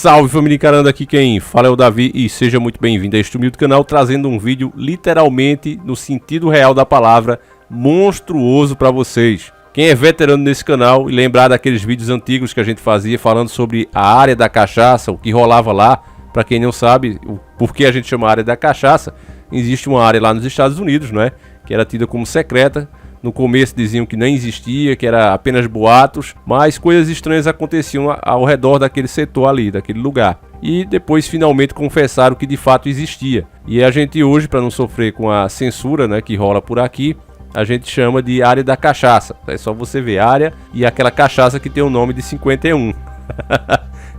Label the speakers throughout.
Speaker 1: Salve família encarando, aqui quem fala é o Davi e seja muito bem-vindo a este humilde canal, trazendo um vídeo literalmente no sentido real da palavra, monstruoso para vocês. Quem é veterano nesse canal e lembrar daqueles vídeos antigos que a gente fazia falando sobre a área da cachaça, o que rolava lá, para quem não sabe o porquê a gente chama área da cachaça, existe uma área lá nos Estados Unidos, não é? Que era tida como secreta. No começo diziam que nem existia, que era apenas boatos, mas coisas estranhas aconteciam ao redor daquele setor ali, daquele lugar. E depois finalmente confessaram que de fato existia. E a gente hoje, para não sofrer com a censura, né, que rola por aqui, a gente chama de área da cachaça. É só você ver área e aquela cachaça que tem o nome de 51.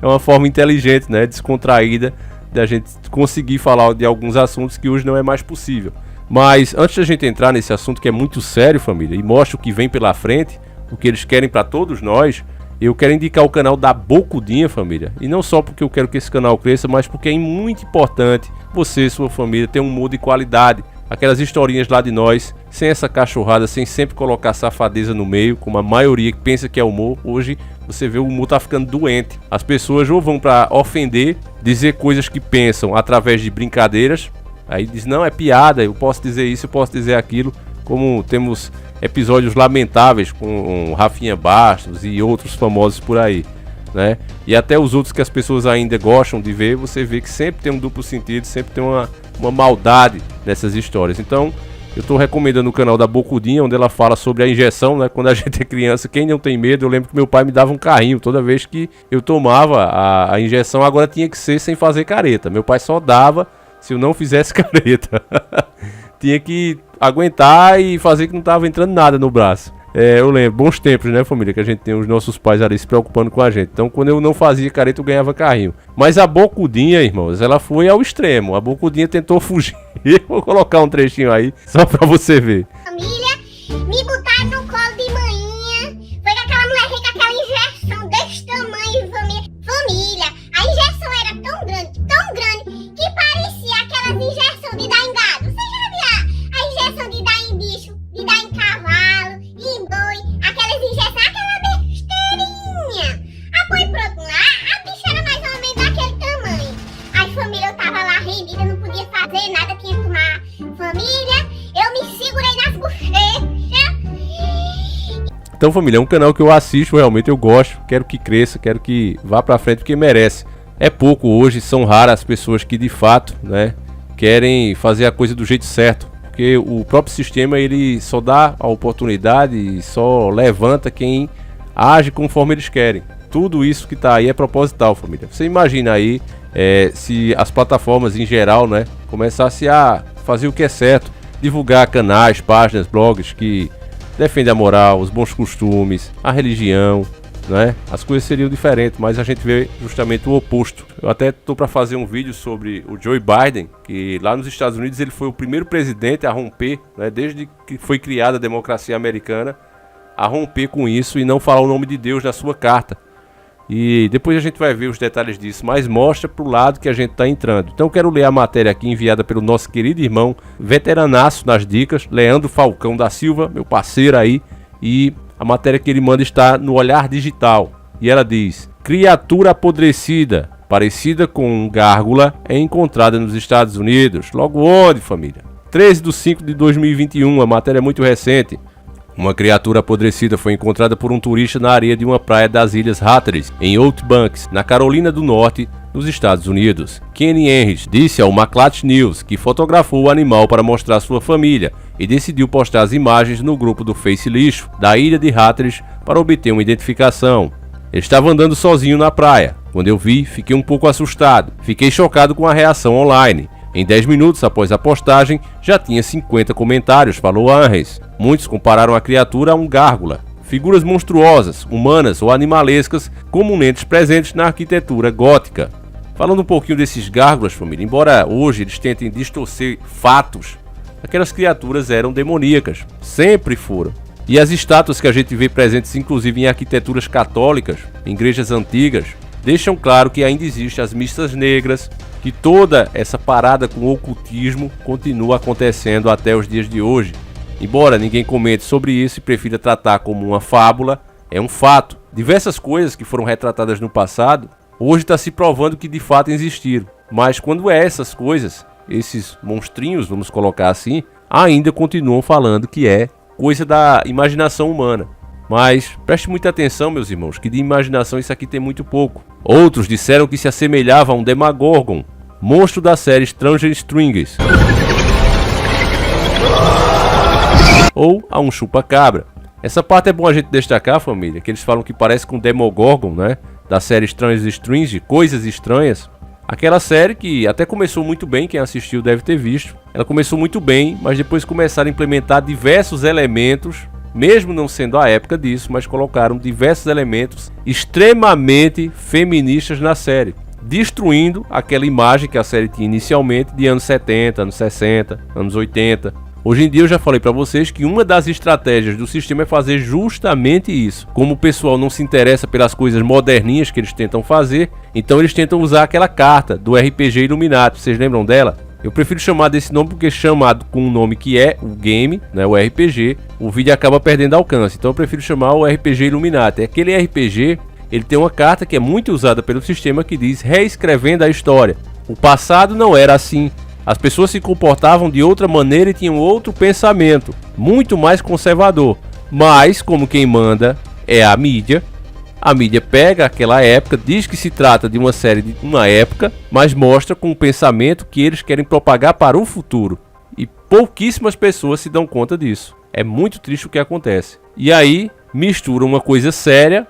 Speaker 1: É uma forma inteligente, né, descontraída, da gente conseguir falar de alguns assuntos que hoje não é mais possível. Mas antes da gente entrar nesse assunto que é muito sério, família, e mostra o que vem pela frente, o que eles querem para todos nós, eu quero indicar o canal da Bocudinha, família. E não só porque eu quero que esse canal cresça, mas porque é muito importante você e sua família ter um humor de qualidade. Aquelas historinhas lá de nós, sem essa cachorrada, sem sempre colocar safadeza no meio, como a maioria que pensa que é humor. Hoje você vê o humor tá ficando doente. As pessoas ou vão para ofender, dizer coisas que pensam através de brincadeiras. Aí diz, não, é piada, eu posso dizer isso, eu posso dizer aquilo. Como temos episódios lamentáveis com Rafinha Bastos e outros famosos por aí, né? E até os outros que as pessoas ainda gostam de ver, você vê que sempre tem um duplo sentido, sempre tem uma maldade nessas histórias. Então, eu estou recomendando o canal da Bocudinha, onde ela fala sobre a injeção, né? Quando a gente é criança, quem não tem medo, eu lembro que meu pai me dava um carrinho toda vez que eu tomava a injeção. Agora tinha que ser sem fazer careta, meu pai só dava se eu não fizesse careta. Tinha que aguentar e fazer que não estava entrando nada no braço. Eu lembro, bons tempos, né, família? Que a gente tem os nossos pais ali se preocupando com a gente. Então, quando eu não fazia careta, eu ganhava carrinho. Mas a Bocudinha, irmãos, ela foi ao extremo. A Bocudinha tentou fugir. Vou colocar um trechinho aí, só pra você ver.
Speaker 2: Família, me botaram no colo de manhã. Foi com aquela mulher com aquela injeção desse tamanho, família. A injeção era tão grande, que parecia aquelas injeções de dar em gado. Você já viu a injeção de dar em bicho, de dar em cavalo, em boi, aquelas injeções, aquela besteirinha. Foi pronto lá, a bicha era mais ou menos daquele tamanho. Aí família, eu tava lá rendida, não podia fazer nada, tinha que tomar. Família, eu me segurei nas bochechas.
Speaker 1: Então, família, é um canal que eu assisto, realmente eu gosto, quero que cresça, quero que vá pra frente porque merece. É pouco hoje, são raras as pessoas que de fato, né, querem fazer a coisa do jeito certo. Porque o próprio sistema, ele só dá a oportunidade e só levanta quem age conforme eles querem. Tudo isso que tá aí é proposital, família. Você imagina aí se as plataformas em geral, né, começassem a fazer o que é certo, divulgar canais, páginas, blogs que defendem a moral, os bons costumes, a religião, né? As coisas seriam diferentes, mas a gente vê justamente o oposto. Eu até estou para fazer um vídeo sobre o Joe Biden, que lá nos Estados Unidos ele foi o primeiro presidente a romper, né, desde que foi criada a democracia americana, a romper com isso e não falar o nome de Deus na sua carta. E depois a gente vai ver os detalhes disso, mas mostra pro lado que a gente está entrando. Então eu quero ler a matéria aqui enviada pelo nosso querido irmão, veteranaço nas dicas, Leandro Falcão da Silva, meu parceiro aí, e a matéria que ele manda está no Olhar Digital. E ela diz: criatura apodrecida, parecida com um gárgula, é encontrada nos Estados Unidos. Logo onde, família? 13/5/2021, a matéria é muito recente. Uma criatura apodrecida foi encontrada por um turista na areia de uma praia das Ilhas Hatteras, em Outbanks, na Carolina do Norte, nos Estados Unidos. Kenny Henrys disse ao Maclat News que fotografou o animal para mostrar à sua família e decidiu postar as imagens no grupo do Face Lixo da ilha de Hatteras para obter uma identificação. Ele estava andando sozinho na praia. Quando eu vi, fiquei um pouco assustado. Fiquei chocado com a reação online. Em 10 minutos após a postagem, já tinha 50 comentários, falou Henrys. Muitos compararam a criatura a um gárgula. Figuras monstruosas, humanas ou animalescas, comumente presentes na arquitetura gótica. Falando um pouquinho desses gárgulas, família, embora hoje eles tentem distorcer fatos, aquelas criaturas eram demoníacas, sempre foram. E as estátuas que a gente vê presentes inclusive em arquiteturas católicas, em igrejas antigas, deixam claro que ainda existem as missas negras, que toda essa parada com o ocultismo continua acontecendo até os dias de hoje. Embora ninguém comente sobre isso e prefira tratar como uma fábula, é um fato. Diversas coisas que foram retratadas no passado hoje está se provando que de fato existiram. Mas quando é essas coisas, esses monstrinhos, vamos colocar assim, ainda continuam falando que é coisa da imaginação humana. Mas preste muita atenção, meus irmãos, que de imaginação isso aqui tem muito pouco. Outros disseram que se assemelhava a um Demogorgon, monstro da série Stranger Things, ou a um chupa-cabra. Essa parte é bom a gente destacar, família, que eles falam que parece com Demogorgon, né? Da série Stranger Things, Coisas Estranhas. Aquela série que até começou muito bem, quem assistiu deve ter visto. Ela começou muito bem, mas depois começaram a implementar diversos elementos, mesmo não sendo a época disso, mas colocaram diversos elementos extremamente feministas na série, destruindo aquela imagem que a série tinha inicialmente de anos 70, anos 60, anos 80. Hoje em dia eu já falei para vocês que uma das estratégias do sistema é fazer justamente isso. Como o pessoal não se interessa pelas coisas moderninhas que eles tentam fazer, então eles tentam usar aquela carta do RPG Illuminati. Vocês lembram dela? Eu prefiro chamar desse nome porque chamado com o nome que é o game, né, o RPG, o vídeo acaba perdendo alcance. Então eu prefiro chamar o RPG Illuminati. Aquele RPG, ele tem uma carta que é muito usada pelo sistema que diz reescrevendo a história. O passado não era assim. As pessoas se comportavam de outra maneira e tinham outro pensamento, muito mais conservador. Mas, como quem manda é a mídia pega aquela época, diz que se trata de uma série de uma época, mas mostra com o pensamento que eles querem propagar para o futuro. E pouquíssimas pessoas se dão conta disso. É muito triste o que acontece. E aí, mistura uma coisa séria,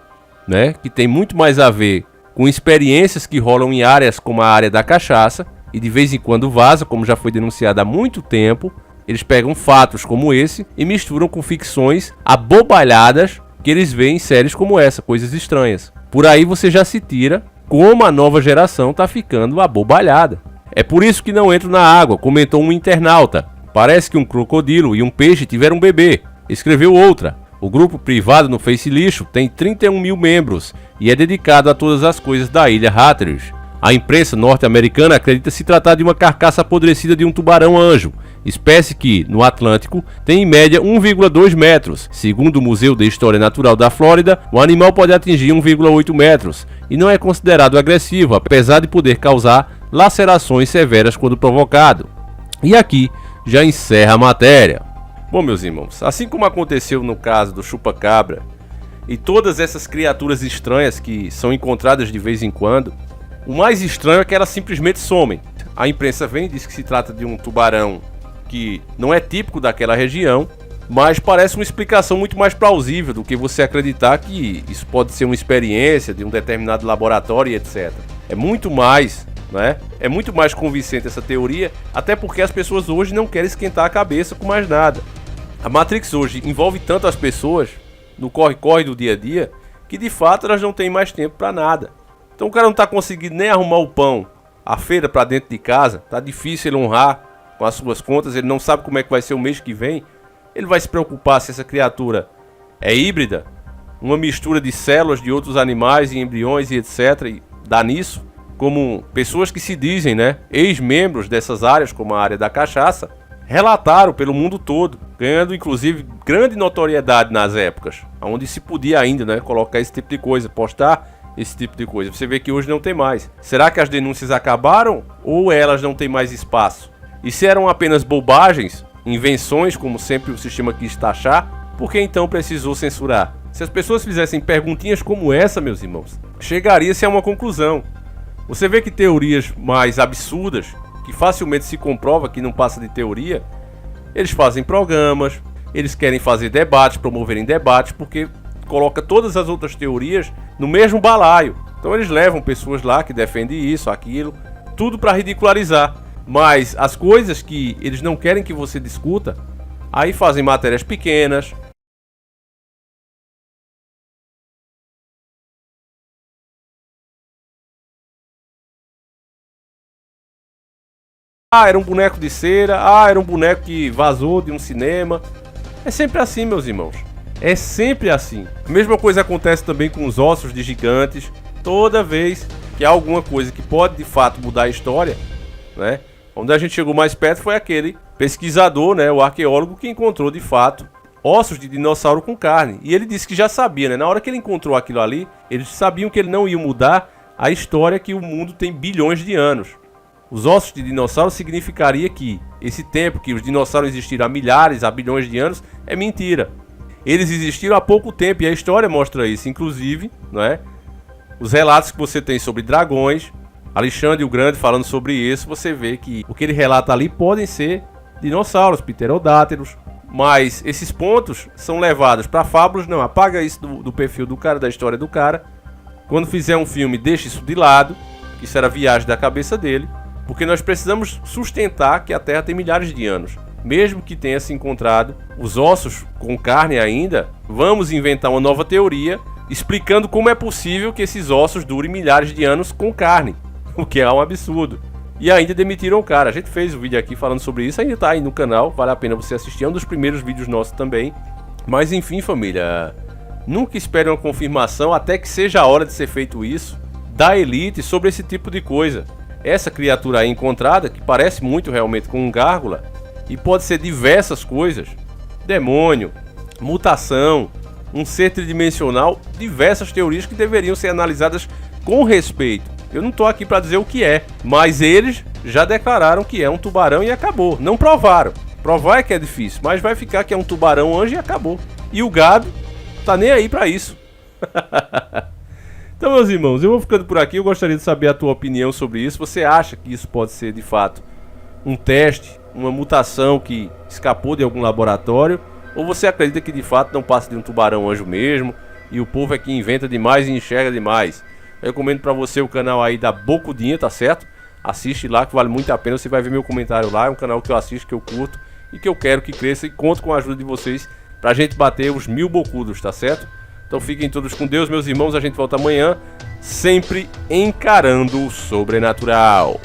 Speaker 1: né, que tem muito mais a ver com experiências que rolam em áreas como a área da cachaça, e de vez em quando vaza, como já foi denunciado há muito tempo. Eles pegam fatos como esse e misturam com ficções abobalhadas que eles veem em séries como essa, Coisas Estranhas. Por aí você já se tira como a nova geração está ficando abobalhada. É por isso que não entro na água, comentou um internauta. Parece que um crocodilo e um peixe tiveram um bebê, escreveu outra. O grupo privado no Face Lixo tem 31 mil membros e é dedicado a todas as coisas da ilha Hatteras. A imprensa norte-americana acredita se tratar de uma carcaça apodrecida de um tubarão-anjo, espécie que, no Atlântico, tem em média 1,2 metros. Segundo o Museu de História Natural da Flórida, o animal pode atingir 1,8 metros e não é considerado agressivo, apesar de poder causar lacerações severas quando provocado. E aqui já encerra a matéria. Bom, meus irmãos, assim como aconteceu no caso do chupa-cabra e todas essas criaturas estranhas que são encontradas de vez em quando, o mais estranho é que elas simplesmente somem. A imprensa vem e diz que se trata de um tubarão que não é típico daquela região, mas parece uma explicação muito mais plausível do que você acreditar que isso pode ser uma experiência de um determinado laboratório e etc. É muito mais, né? É muito mais convincente essa teoria, até porque as pessoas hoje não querem esquentar a cabeça com mais nada. A Matrix hoje envolve tanto as pessoas no corre-corre do dia a dia que de fato elas não têm mais tempo para nada. Então o cara não está conseguindo nem arrumar o pão, a feira para dentro de casa, tá difícil ele honrar com as suas contas, ele não sabe como é que vai ser o mês que vem. Ele vai se preocupar se essa criatura é híbrida, uma mistura de células de outros animais e embriões e etc. E dá nisso, como pessoas que se dizem, né, ex-membros dessas áreas, como a área da cachaça, relataram pelo mundo todo, ganhando inclusive grande notoriedade nas épocas, onde se podia ainda, né, colocar esse tipo de coisa, postar esse tipo de coisa. Você vê que hoje não tem mais. Será que as denúncias acabaram ou elas não têm mais espaço? E se eram apenas bobagens, invenções, como sempre o sistema quis taxar, por que então precisou censurar? Se as pessoas fizessem perguntinhas como essa, meus irmãos, chegaria-se a uma conclusão. Você vê que teorias mais absurdas, que facilmente se comprova que não passa de teoria, eles fazem programas, eles querem fazer debates, promoverem debates, porque coloca todas as outras teorias no mesmo balaio. Então eles levam pessoas lá que defendem isso, aquilo, tudo para ridicularizar. Mas as coisas que eles não querem que você discuta, aí fazem matérias pequenas. Ah, era um boneco de cera. Ah, era um boneco que vazou de um cinema. É sempre assim, meus irmãos. É sempre assim. A mesma coisa acontece também com os ossos de gigantes. Toda vez que há alguma coisa que pode de fato mudar a história, né? Onde a gente chegou mais perto foi aquele pesquisador, né, o arqueólogo, que encontrou de fato ossos de dinossauro com carne. E ele disse que já sabia, né? Na hora que ele encontrou aquilo ali, eles sabiam que ele não ia mudar a história que o mundo tem bilhões de anos. Os ossos de dinossauro significaria que esse tempo que os dinossauros existiram há milhares, há bilhões de anos, é mentira. Eles existiram há pouco tempo e a história mostra isso. Inclusive, não é? Os relatos que você tem sobre dragões, Alexandre o Grande falando sobre isso, você vê que o que ele relata ali podem ser dinossauros, pterodáteros. Mas esses pontos são levados para fábulas. Não, apaga isso do perfil do cara, da história do cara. Quando fizer um filme, deixa isso de lado. Isso era viagem da cabeça dele. Porque nós precisamos sustentar que a Terra tem milhares de anos. Mesmo que tenha se encontrado os ossos com carne ainda, vamos inventar uma nova teoria explicando como é possível que esses ossos durem milhares de anos com carne. O que é um absurdo. E ainda demitiram o cara. A gente fez um vídeo aqui falando sobre isso, ainda tá aí no canal, vale a pena você assistir, é um dos primeiros vídeos nossos também. Mas enfim, família, nunca espere uma confirmação até que seja a hora de ser feito isso da elite sobre esse tipo de coisa. Essa criatura aí encontrada, que parece muito realmente com um gárgula, e pode ser diversas coisas, demônio, mutação, um ser tridimensional, diversas teorias que deveriam ser analisadas com respeito. Eu não tô aqui para dizer o que é, mas eles já declararam que é um tubarão e acabou. Não provaram. Provar é que é difícil, mas vai ficar que é um tubarão anjo e acabou. E o gado tá nem aí para isso. Então, meus irmãos, eu vou ficando por aqui. Eu gostaria de saber a tua opinião sobre isso. Você acha que isso pode ser, de fato, um teste, uma mutação que escapou de algum laboratório? Ou você acredita que, de fato, não passa de um tubarão anjo mesmo e o povo é que inventa demais e enxerga demais? Eu recomendo pra você o canal aí da Bocudinha, tá certo? Assiste lá que vale muito a pena. Você vai ver meu comentário lá. É um canal que eu assisto, que eu curto e que eu quero que cresça. E conto com a ajuda de vocês pra gente bater os 1000 bocudos, tá certo? Então fiquem todos com Deus, meus irmãos. A gente volta amanhã, sempre encarando o sobrenatural.